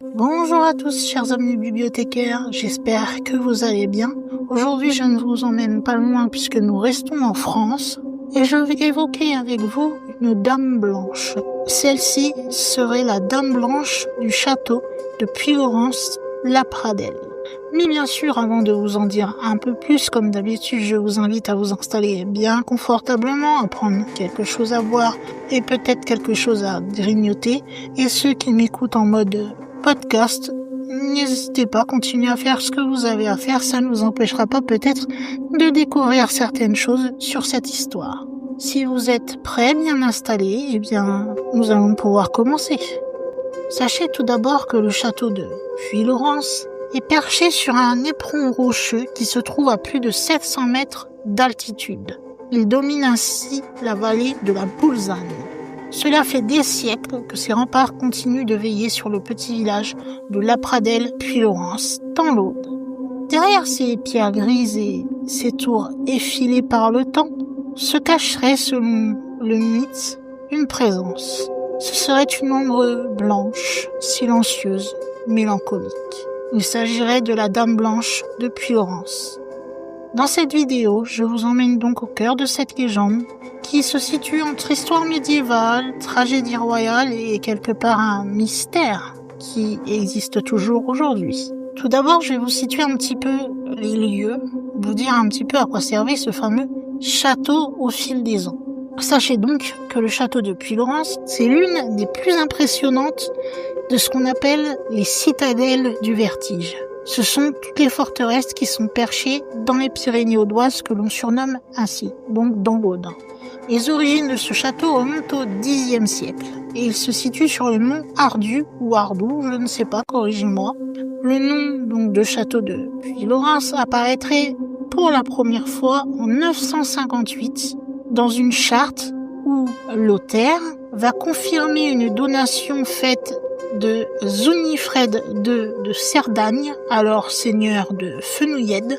Bonjour à tous, chers amis bibliothécaires, j'espère que vous allez bien. Aujourd'hui, je ne vous emmène pas loin puisque nous restons en France et je vais évoquer avec vous une dame blanche. Celle-ci serait la dame blanche du château de Puylaurens-la-Pradelle. Mais bien sûr, avant de vous en dire un peu plus, comme d'habitude, je vous invite à vous installer bien confortablement, à prendre quelque chose à boire et peut-être quelque chose à grignoter. Et ceux qui m'écoutent en mode podcast, n'hésitez pas à continuer à faire ce que vous avez à faire, ça ne vous empêchera pas peut-être de découvrir certaines choses sur cette histoire. Si vous êtes prêts, bien installés, eh bien, nous allons pouvoir commencer. Sachez tout d'abord que le château de Puylaurens est perché sur un éperon rocheux qui se trouve à plus de 700 mètres d'altitude. Il domine ainsi la vallée de la Boulzane. Cela fait des siècles que ces remparts continuent de veiller sur le petit village de La Pradelle-Puylaurens, dans l'Aude. Derrière ces pierres grises et ces tours effilées par le temps, se cacherait, selon le mythe, une présence. Ce serait une ombre blanche, silencieuse, mélancolique. Il s'agirait de la Dame Blanche de Puylaurens. Dans cette vidéo, je vous emmène donc au cœur de cette légende qui se situe entre histoire médiévale, tragédie royale et quelque part un mystère qui existe toujours aujourd'hui. Tout d'abord, je vais vous situer un petit peu les lieux, vous dire un petit peu à quoi servait ce fameux château au fil des ans. Sachez donc que le château de Puylaurens, c'est l'une des plus impressionnantes de ce qu'on appelle les citadelles du vertige. Ce sont toutes les forteresses qui sont perchées dans les Pyrénées audoises que l'on surnomme ainsi, donc dans l'Aude. Les origines de ce château remontent au Xe siècle et il se situe sur le mont Ardu ou Ardou, je ne sais pas, corrigez-moi. Le nom donc de château de Puylaurens apparaîtrait pour la première fois en 958 dans une charte où Lothaire va confirmer une donation faite de Zunifred II de Cerdagne, alors seigneur de Fenouillède,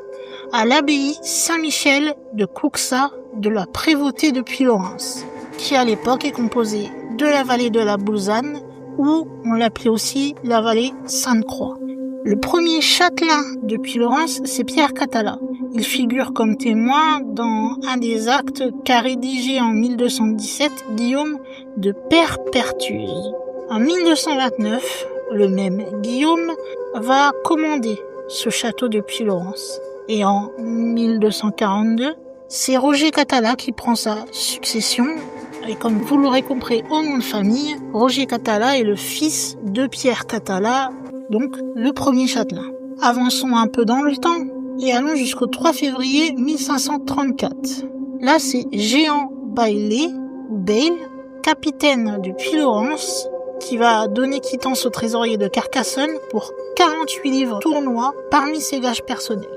à l'abbaye Saint-Michel de Couxa de la prévôté de Puylaurens, qui à l'époque est composée de la vallée de la Boulzane, ou on l'appelait aussi la vallée Sainte-Croix. Le premier châtelain de Puylaurens, c'est Pierre Catala. Il figure comme témoin dans un des actes qu'a rédigé en 1217 Guillaume de Perpertuse. En 1229, le même Guillaume va commander ce château de Puylaurens. Et en 1242, c'est Roger Catala qui prend sa succession. Et comme vous l'aurez compris au nom de famille, Roger Catala est le fils de Pierre Catala, donc le premier châtelain. Avançons un peu dans le temps et allons jusqu'au 3 février 1534. Là, c'est Jehan Bailly, capitaine de Puylaurens, qui va donner quittance au trésorier de Carcassonne pour 48 livres tournois parmi ses gages personnels.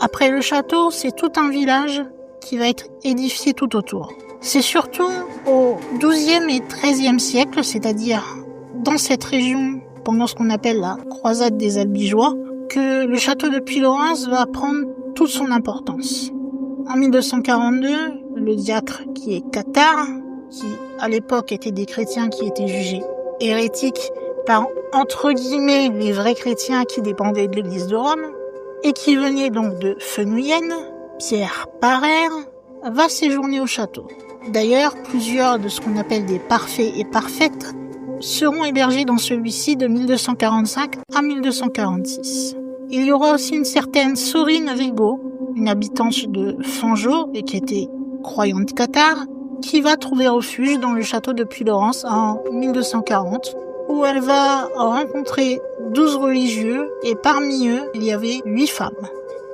Après le château, c'est tout un village qui va être édifié tout autour. C'est surtout au XIIe et XIIIe siècle, c'est-à-dire dans cette région, pendant ce qu'on appelle la croisade des Albigeois, que le château de Puylaurens va prendre toute son importance. En 1242, le diacre qui est cathare, qui à l'époque étaient des chrétiens qui étaient jugés hérétiques par, entre guillemets, les vrais chrétiens qui dépendaient de l'église de Rome, et qui venaient donc de Fenouillène, Pierre Parère, va séjourner au château. D'ailleurs, plusieurs de ce qu'on appelle des parfaits et parfaites seront hébergés dans celui-ci de 1245 à 1246. Il y aura aussi une certaine Sorine Rigaud, une habitante de Fangeau et qui était croyante cathare, qui va trouver refuge dans le château de Puylaurens en 1240, où elle va rencontrer 12 religieux, et parmi eux, il y avait 8 femmes.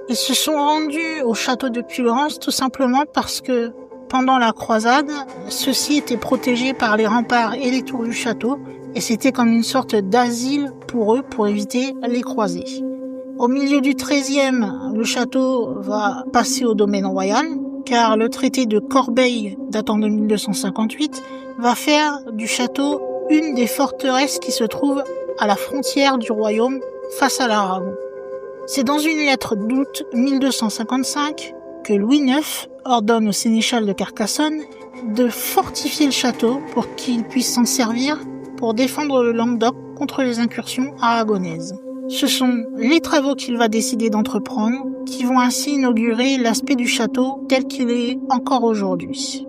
Ils se sont rendus au château de Puylaurens tout simplement parce que, pendant la croisade, ceux-ci étaient protégés par les remparts et les tours du château, et c'était comme une sorte d'asile pour eux, pour éviter les croisés. Au milieu du XIIIe, le château va passer au domaine royal, car le traité de Corbeil, datant de 1258, va faire du château une des forteresses qui se trouvent à la frontière du royaume face à l'Aragon. C'est dans une lettre d'août 1255 que Louis IX ordonne au sénéchal de Carcassonne de fortifier le château pour qu'il puisse s'en servir pour défendre le Languedoc contre les incursions aragonaises. Ce sont les travaux qu'il va décider d'entreprendre qui vont ainsi inaugurer l'aspect du château tel qu'il est encore aujourd'hui.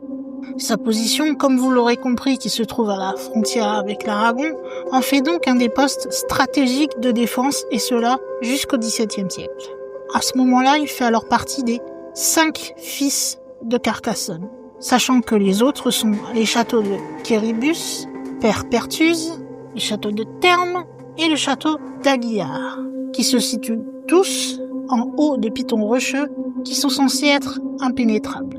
Sa position, comme vous l'aurez compris, qui se trouve à la frontière avec l'Aragon, en fait donc un des postes stratégiques de défense, et cela jusqu'au XVIIe siècle. À ce moment-là, il fait alors partie des 5 fils de Carcassonne, sachant que les autres sont les châteaux de Quéribus, Père Pertuse, le château de Termes et le château d'Aguillard, qui se situent tous en haut des pitons rocheux qui sont censés être impénétrables.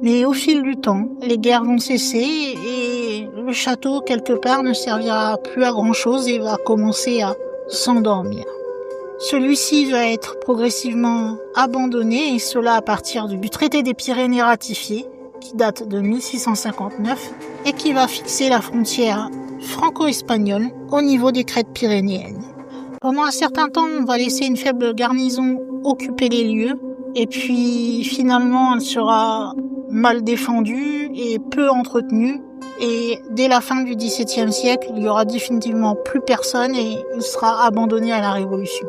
Mais au fil du temps, les guerres vont cesser et le château, quelque part, ne servira plus à grand-chose et va commencer à s'endormir. Celui-ci va être progressivement abandonné, et cela à partir du traité des Pyrénées ratifié, qui date de 1659 et qui va fixer la frontière franco-espagnole au niveau des crêtes pyrénéennes. Pendant un certain temps, on va laisser une faible garnison occuper les lieux, et puis finalement elle sera mal défendue et peu entretenue, et dès la fin du XVIIe siècle, il y aura définitivement plus personne et il sera abandonné à la Révolution.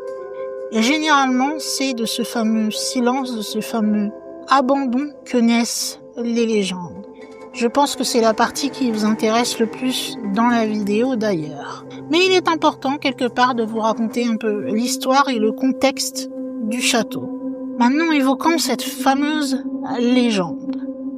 Et généralement, c'est de ce fameux silence, de ce fameux abandon que naissent les légendes. Je pense que c'est la partie qui vous intéresse le plus dans la vidéo d'ailleurs. Mais il est important quelque part de vous raconter un peu l'histoire et le contexte du château. Maintenant, évoquons cette fameuse légende.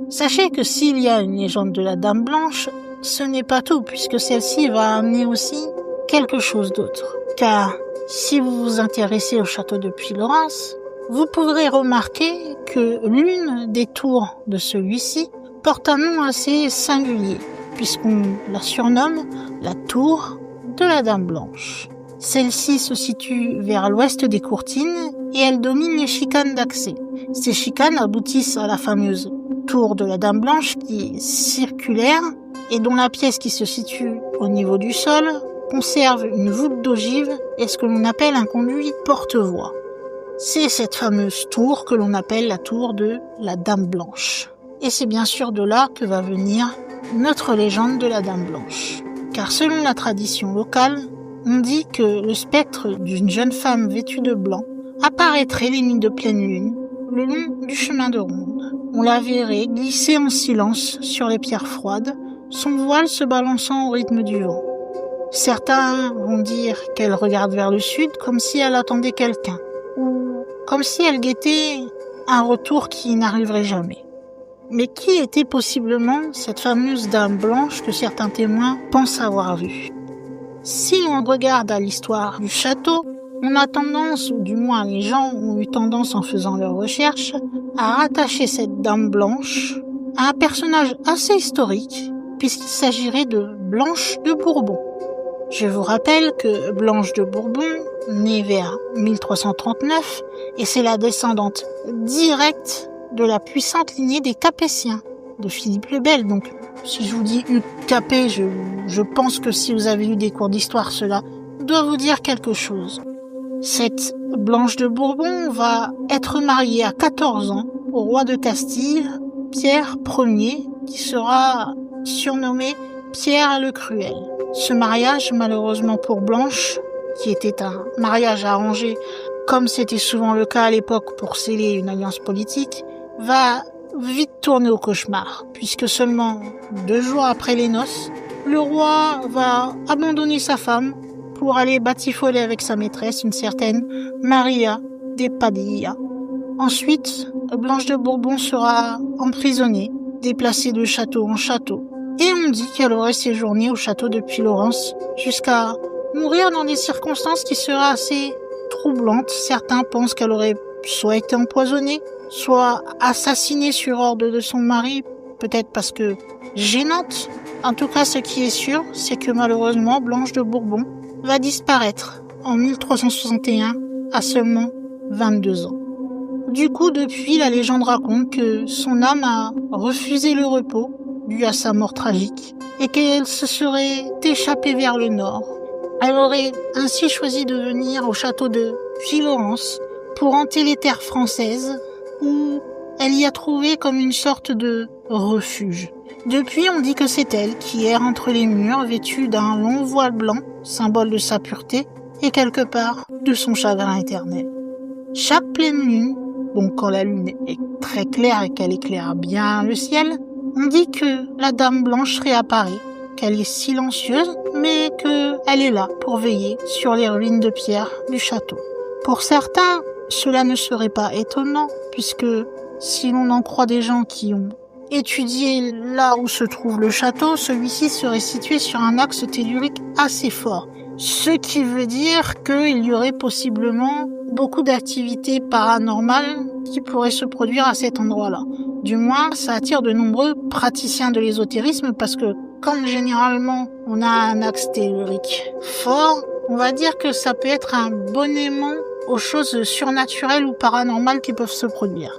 Sachez que s'il y a une légende de la Dame Blanche, ce n'est pas tout, puisque celle-ci va amener aussi quelque chose d'autre. Car si vous vous intéressez au château de Puylaurens, vous pourrez remarquer que l'une des tours de celui-ci porte un nom assez singulier, puisqu'on la surnomme la tour de la Dame Blanche. Celle-ci se situe vers l'ouest des courtines et elle domine les chicanes d'accès. Ces chicanes aboutissent à la fameuse tour de la Dame Blanche qui est circulaire et dont la pièce qui se situe au niveau du sol conserve une voûte d'ogive et ce que l'on appelle un conduit porte-voix. C'est cette fameuse tour que l'on appelle la tour de la Dame Blanche. Et c'est bien sûr de là que va venir notre légende de la Dame Blanche. Car selon la tradition locale, on dit que le spectre d'une jeune femme vêtue de blanc apparaîtrait les nuits de pleine lune le long du chemin de ronde. On la verrait glisser en silence sur les pierres froides, son voile se balançant au rythme du vent. Certains vont dire qu'elle regarde vers le sud comme si elle attendait quelqu'un, ou comme si elle guettait un retour qui n'arriverait jamais. Mais qui était possiblement cette fameuse Dame Blanche que certains témoins pensent avoir vue? Si on regarde à l'histoire du château, on a tendance, ou du moins les gens ont eu tendance en faisant leurs recherches, à rattacher cette Dame Blanche à un personnage assez historique, puisqu'il s'agirait de Blanche de Bourbon. Je vous rappelle que Blanche de Bourbon, née vers 1339, et c'est la descendante directe de la puissante lignée des Capétiens, de Philippe le Bel. Donc, si je vous dis Capet, je pense que si vous avez eu des cours d'histoire, cela doit vous dire quelque chose. Cette Blanche de Bourbon va être mariée à 14 ans au roi de Castille, Pierre Ier, qui sera surnommé Pierre le Cruel. Ce mariage, malheureusement pour Blanche, qui était un mariage arrangé, comme c'était souvent le cas à l'époque pour sceller une alliance politique, va vite tourner au cauchemar, puisque seulement 2 jours après les noces, le roi va abandonner sa femme pour aller batifoler avec sa maîtresse, une certaine Maria de Padilla. Ensuite, Blanche de Bourbon sera emprisonnée, déplacée de château en château, et on dit qu'elle aurait séjourné au château de Puylaurens jusqu'à mourir dans des circonstances qui seraient assez troublantes. Certains pensent qu'elle aurait soit été empoisonnée, soit assassinée sur ordre de son mari, peut-être parce que gênante. En tout cas, ce qui est sûr, c'est que malheureusement, Blanche de Bourbon va disparaître en 1361 à seulement 22 ans. Du coup, depuis, la légende raconte que son âme a refusé le repos dû à sa mort tragique et qu'elle se serait échappée vers le nord. Elle aurait ainsi choisi de venir au château de Puylaurens pour hanter les terres françaises où elle y a trouvé comme une sorte de refuge. Depuis, on dit que c'est elle qui erre entre les murs, vêtue d'un long voile blanc, symbole de sa pureté, et quelque part de son chagrin éternel. Chaque pleine lune, donc quand la lune est très claire et qu'elle éclaire bien le ciel, on dit que la Dame Blanche réapparaît, qu'elle est silencieuse, mais qu'elle est là pour veiller sur les ruines de pierre du château. Pour certains, cela ne serait pas étonnant, puisque si l'on en croit des gens qui ont étudié là où se trouve le château, celui-ci serait situé sur un axe tellurique assez fort. Ce qui veut dire qu'il y aurait possiblement beaucoup d'activités paranormales qui pourraient se produire à cet endroit-là. Du moins, ça attire de nombreux praticiens de l'ésotérisme parce que, comme généralement on a un axe tellurique fort, on va dire que ça peut être un bon aimant aux choses surnaturelles ou paranormales qui peuvent se produire.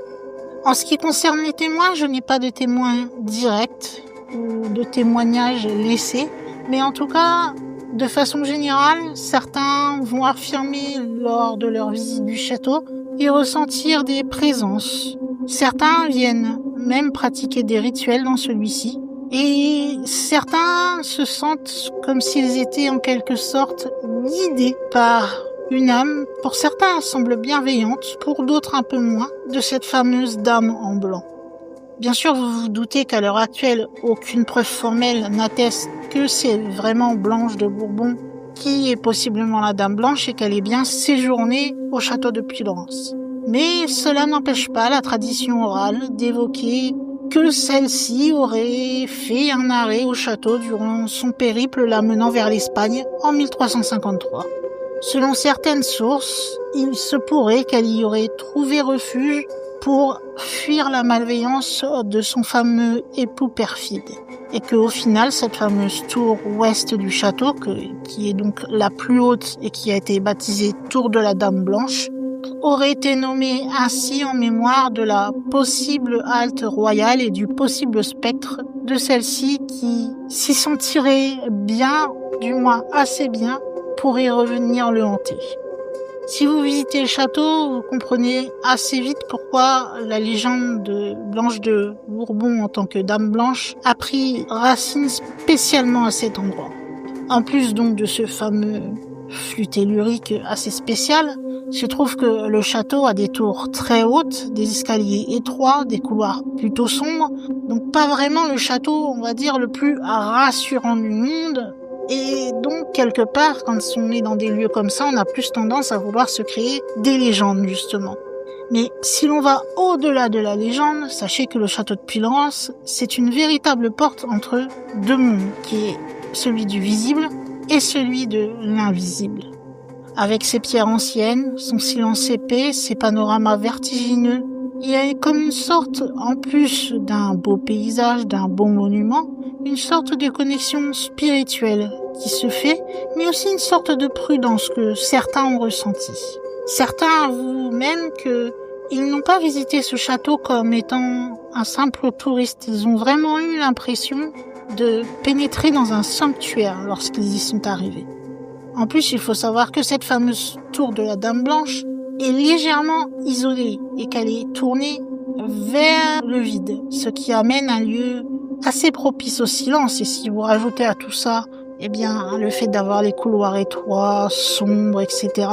En ce qui concerne les témoins, je n'ai pas de témoins directs ou de témoignages laissés, mais en tout cas, de façon générale, certains vont affirmer lors de leur visite du château et ressentir des présences. Certains viennent même pratiquer des rituels dans celui-ci et certains se sentent comme s'ils étaient en quelque sorte guidés par une âme. Pour certains, elle semble bienveillante, pour d'autres un peu moins, de cette fameuse dame en blanc. Bien sûr, vous vous doutez qu'à l'heure actuelle, aucune preuve formelle n'atteste que c'est vraiment Blanche de Bourbon qui est possiblement la Dame Blanche et qu'elle est bien séjournée au château de Puylaurens. Mais cela n'empêche pas la tradition orale d'évoquer que celle-ci aurait fait un arrêt au château durant son périple la menant vers l'Espagne en 1353. Selon certaines sources, il se pourrait qu'elle y aurait trouvé refuge pour fuir la malveillance de son fameux époux perfide. Et qu'au final, cette fameuse tour ouest du château, qui est donc la plus haute et qui a été baptisée Tour de la Dame Blanche, aurait été nommée ainsi en mémoire de la possible halte royale et du possible spectre de celle-ci qui s'y sentirait bien, du moins assez bien, pour y revenir le hanter. Si vous visitez le château, vous comprenez assez vite pourquoi la légende de Blanche de Bourbon en tant que Dame Blanche a pris racine spécialement à cet endroit. En plus donc de ce fameux flux tellurique assez spécial, se trouve que le château a des tours très hautes, des escaliers étroits, des couloirs plutôt sombres, donc pas vraiment le château, on va dire, le plus rassurant du monde. Et donc, quelque part, quand on est dans des lieux comme ça, on a plus tendance à vouloir se créer des légendes, justement. Mais si l'on va au-delà de la légende, sachez que le château de Puylaurens, c'est une véritable porte entre deux mondes, qui est celui du visible et celui de l'invisible. Avec ses pierres anciennes, son silence épais, ses panoramas vertigineux, il y a comme une sorte, en plus d'un beau paysage, d'un beau monument, une sorte de connexion spirituelle qui se fait, mais aussi une sorte de prudence que certains ont ressentie. Certains avouent même qu'ils n'ont pas visité ce château comme étant un simple touriste. Ils ont vraiment eu l'impression de pénétrer dans un sanctuaire lorsqu'ils y sont arrivés. En plus, il faut savoir que cette fameuse tour de la Dame Blanche est légèrement isolée et qu'elle est tournée vers le vide, ce qui amène un lieu assez propice au silence. Et si vous rajoutez à tout ça, eh bien, le fait d'avoir les couloirs étroits, sombres, etc.,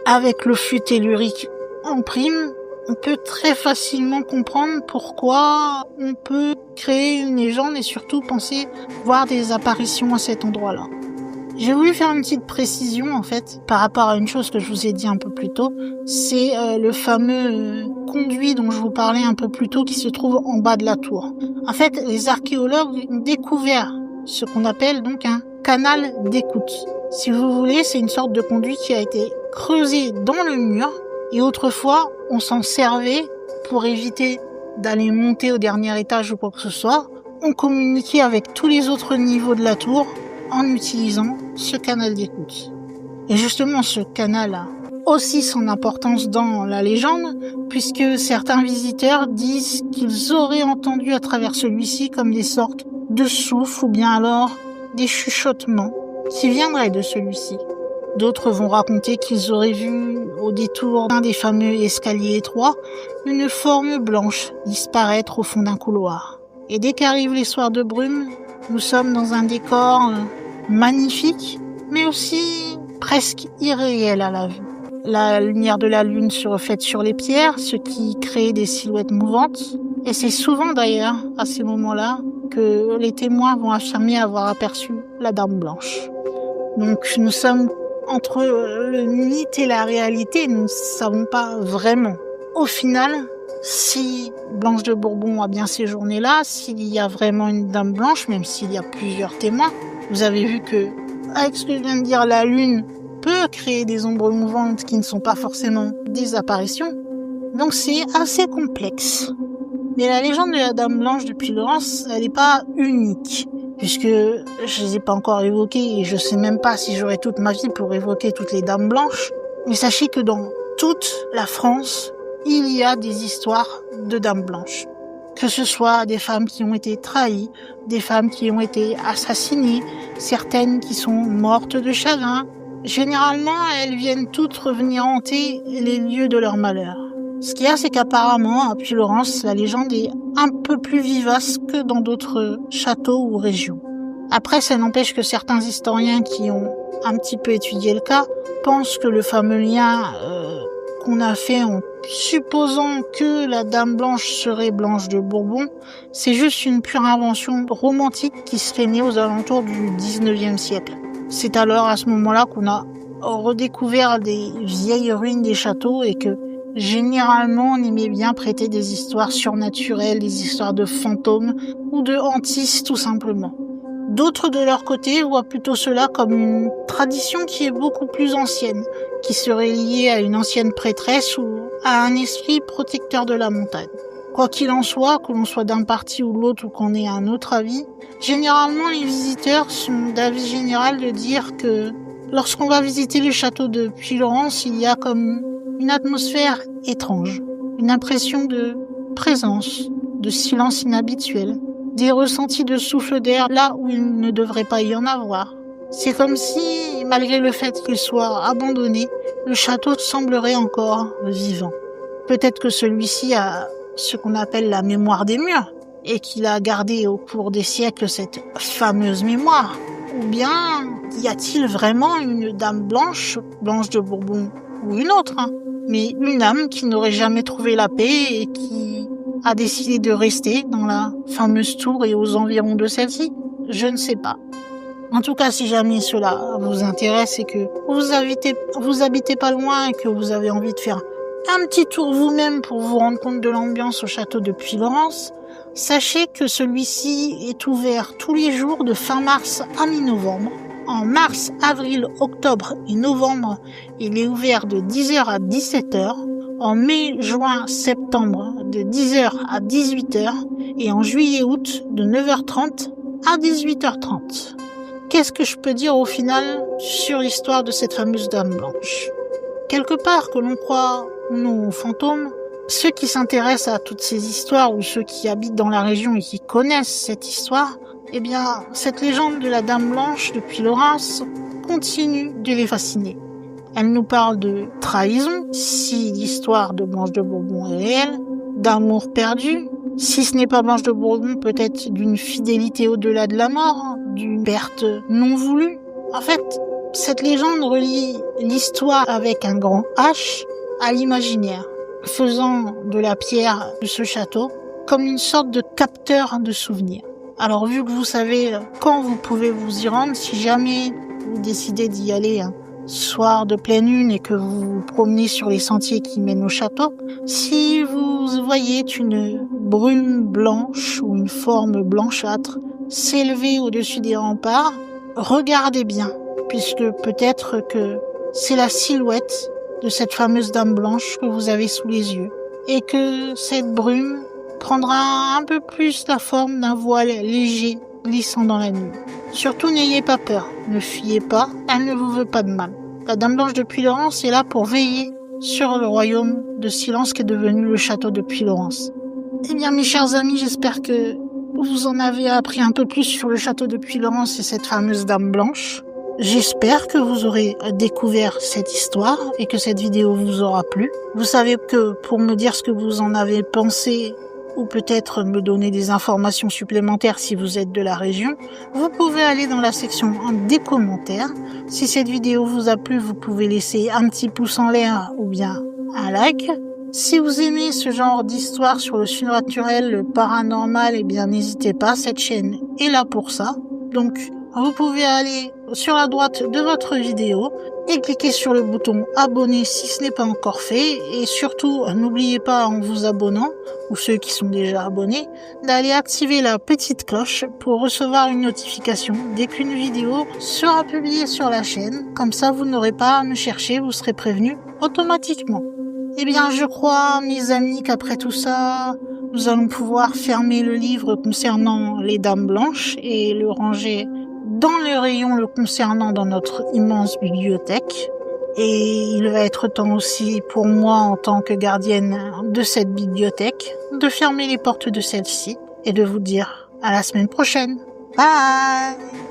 avec le flux tellurique en prime, on peut très facilement comprendre pourquoi on peut créer une légende et surtout penser voir des apparitions à cet endroit-là. J'ai voulu faire une petite précision en fait par rapport à une chose que je vous ai dit un peu plus tôt, c'est le fameux conduit dont je vous parlais un peu plus tôt qui se trouve en bas de la tour. En fait, les archéologues ont découvert ce qu'on appelle donc un canal d'écoute. Si vous voulez, c'est une sorte de conduit qui a été creusé dans le mur et autrefois on s'en servait pour éviter d'aller monter au dernier étage ou quoi que ce soit. On communiquait avec tous les autres niveaux de la tour en utilisant ce canal d'écoute. Et justement, ce canal a aussi son importance dans la légende, puisque certains visiteurs disent qu'ils auraient entendu à travers celui-ci comme des sortes de souffles ou bien alors des chuchotements qui viendraient de celui-ci. D'autres vont raconter qu'ils auraient vu au détour d'un des fameux escaliers étroits une forme blanche disparaître au fond d'un couloir. Et dès qu'arrivent les soirs de brume, nous sommes dans un décor magnifique, mais aussi presque irréel à la vue. La lumière de la lune se reflète sur les pierres, ce qui crée des silhouettes mouvantes. Et c'est souvent d'ailleurs, à ces moments-là, que les témoins vont affirmer avoir aperçu la Dame Blanche. Donc nous sommes entre le mythe et la réalité, nous ne savons pas vraiment. Au final, si Blanche de Bourbon a bien séjourné là, s'il y a vraiment une Dame Blanche, même s'il y a plusieurs témoins, vous avez vu que, avec ce que je viens de dire, la lune peut créer des ombres mouvantes qui ne sont pas forcément des apparitions. Donc c'est assez complexe. Mais la légende de la Dame Blanche de Puylaurens, elle n'est pas unique, puisque je les ai pas encore évoquées et je sais même pas si j'aurai toute ma vie pour évoquer toutes les Dames Blanches. Mais sachez que dans toute la France, il y a des histoires de Dames Blanches. Que ce soit des femmes qui ont été trahies, des femmes qui ont été assassinées, certaines qui sont mortes de chagrin. Généralement, elles viennent toutes revenir hanter les lieux de leur malheur. Ce qu'il y a, c'est qu'apparemment, à Puylaurens, la légende est un peu plus vivace que dans d'autres châteaux ou régions. Après, ça n'empêche que certains historiens qui ont un petit peu étudié le cas pensent que le fameux lien qu'on a fait en supposant que la Dame Blanche serait Blanche de Bourbon, c'est juste une pure invention romantique qui serait née aux alentours du 19e siècle. C'est alors à ce moment-là qu'on a redécouvert des vieilles ruines des châteaux et que généralement on aimait bien prêter des histoires surnaturelles, des histoires de fantômes ou de hantises tout simplement. D'autres de leur côté voient plutôt cela comme une tradition qui est beaucoup plus ancienne, qui serait liée à une ancienne prêtresse ou à un esprit protecteur de la montagne. Quoi qu'il en soit, que l'on soit d'un parti ou de l'autre ou qu'on ait un autre avis, généralement les visiteurs sont d'avis général de dire que lorsqu'on va visiter le château de Puylaurens, il y a comme une atmosphère étrange, une impression de présence, de silence inhabituel, des ressentis de souffle d'air là où il ne devrait pas y en avoir. C'est comme si, malgré le fait qu'il soit abandonné, le château semblerait encore vivant. Peut-être que celui-ci a ce qu'on appelle la mémoire des murs, et qu'il a gardé au cours des siècles cette fameuse mémoire. Ou bien, y a-t-il vraiment une Dame Blanche, Blanche de Bourbon ou une autre, mais une âme qui n'aurait jamais trouvé la paix et qui a décidé de rester dans la fameuse tour et aux environs de celle-ci? Je ne sais pas. En tout cas, si jamais cela vous intéresse et que vous habitez pas loin et que vous avez envie de faire un petit tour vous-même pour vous rendre compte de l'ambiance au château de Puylaurens, sachez que celui-ci est ouvert tous les jours de fin mars à mi-novembre. En mars, avril, octobre et novembre, il est ouvert de 10h à 17h. En mai, juin, septembre, de 10h à 18h. Et en juillet-août, de 9h30 à 18h30. Qu'est-ce que je peux dire au final sur l'histoire de cette fameuse Dame Blanche? Quelque part, que l'on croit ou non aux fantômes, ceux qui s'intéressent à toutes ces histoires ou ceux qui habitent dans la région et qui connaissent cette histoire, eh bien, cette légende de la Dame Blanche de Puylaurens continue de les fasciner. Elle nous parle de trahison, si l'histoire de Blanche de Bourbon est réelle, d'amour perdu, si ce n'est pas Blanche de Bourbon, peut-être d'une fidélité au-delà de la mort, d'une perte non voulue. En fait, cette légende relie l'histoire avec un grand H à l'imaginaire, faisant de la pierre de ce château comme une sorte de capteur de souvenirs. Alors vu que vous savez quand vous pouvez vous y rendre, si jamais vous décidez d'y aller un soir de pleine lune et que vous vous promenez sur les sentiers qui mènent au château, si vous voyez une brume blanche ou une forme blanchâtre s'élever au-dessus des remparts, regardez bien, puisque peut-être que c'est la silhouette de cette fameuse Dame Blanche que vous avez sous les yeux, et que cette brume prendra un peu plus la forme d'un voile léger glissant dans la nuit. Surtout n'ayez pas peur, ne fuyez pas, elle ne vous veut pas de mal. La Dame Blanche de Puylaurens est là pour veiller sur le royaume de silence qu'est devenu le château de Puylaurens. Eh bien mes chers amis, j'espère que vous en avez appris un peu plus sur le château de Puylaurens et cette fameuse Dame Blanche. J'espère que vous aurez découvert cette histoire et que cette vidéo vous aura plu. Vous savez que pour me dire ce que vous en avez pensé, ou peut-être me donner des informations supplémentaires si vous êtes de la région, vous pouvez aller dans la section des commentaires. Si cette vidéo vous a plu, vous pouvez laisser un petit pouce en l'air ou bien un like. Si vous aimez ce genre d'histoire sur le surnaturel, le paranormal, eh bien n'hésitez pas, cette chaîne est là pour ça. Donc vous pouvez aller sur la droite de votre vidéo et cliquer sur le bouton abonner si ce n'est pas encore fait. Et surtout, n'oubliez pas en vous abonnant, ou ceux qui sont déjà abonnés, d'aller activer la petite cloche pour recevoir une notification dès qu'une vidéo sera publiée sur la chaîne. Comme ça, vous n'aurez pas à me chercher, vous serez prévenu automatiquement. Eh bien, je crois, mes amis, qu'après tout ça, nous allons pouvoir fermer le livre concernant les Dames Blanches et le ranger dans le rayon le concernant dans notre immense bibliothèque. Et il va être temps aussi pour moi, en tant que gardienne de cette bibliothèque, de fermer les portes de celle-ci et de vous dire à la semaine prochaine. Bye!